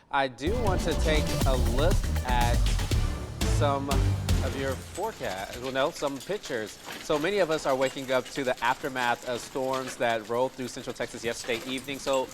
I do want to take a look at some of your forecast, well, no, some pictures. So many of us are waking up to the aftermath of storms that rolled through Central Texas yesterday evening. So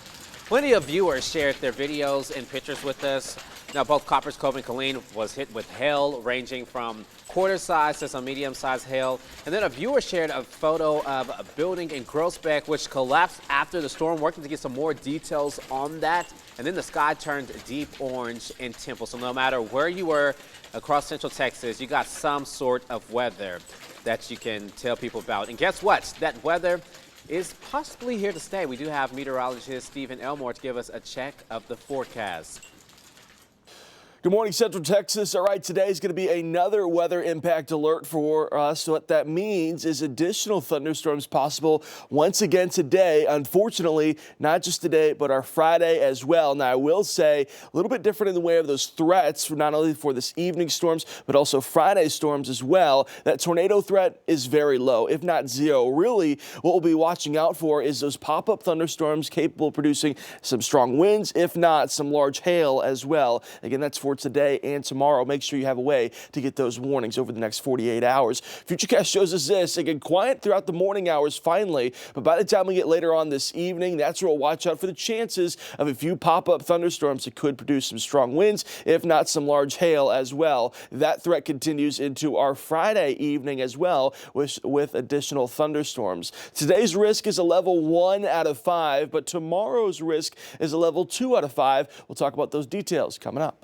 plenty of viewers shared their videos and pictures with us. Now, both Coppers Cove and Killeen was hit with hail ranging from quarter size to some medium sized hail. And then a viewer shared a photo of a building in Groesbeck which collapsed after the storm, working to get some more details on that. And then the sky turned deep orange in Temple. So no matter where you were across Central Texas, you got some sort of weather that you can tell people about. And guess what? That weather is possibly here to stay. We do have meteorologist Stephen Elmore to give us a check of the forecast. Good morning, Central Texas. All right, today is going to be another weather impact alert for us. What that means is additional thunderstorms possible once again today. Unfortunately, not just today, but our Friday as well. Now, I will say a little bit different in the way of those threats, not only for this evening storms, but also Friday storms as well. That tornado threat is very low, if not zero. Really, what we'll be watching out for is those pop-up thunderstorms capable of producing some strong winds, if not some large hail as well. Again, that's for today and tomorrow. Make sure you have a way to get those warnings over the next 48 hours. Futurecast shows us this. Again, quiet throughout the morning hours finally, but by the time we get later on this evening, that's where we'll watch out for the chances of a few pop-up thunderstorms that could produce some strong winds, if not some large hail as well. That threat continues into our Friday evening as well with additional thunderstorms. Today's risk is a level 1 out of 5, but tomorrow's risk is a level 2 out of 5. We'll talk about those details coming up.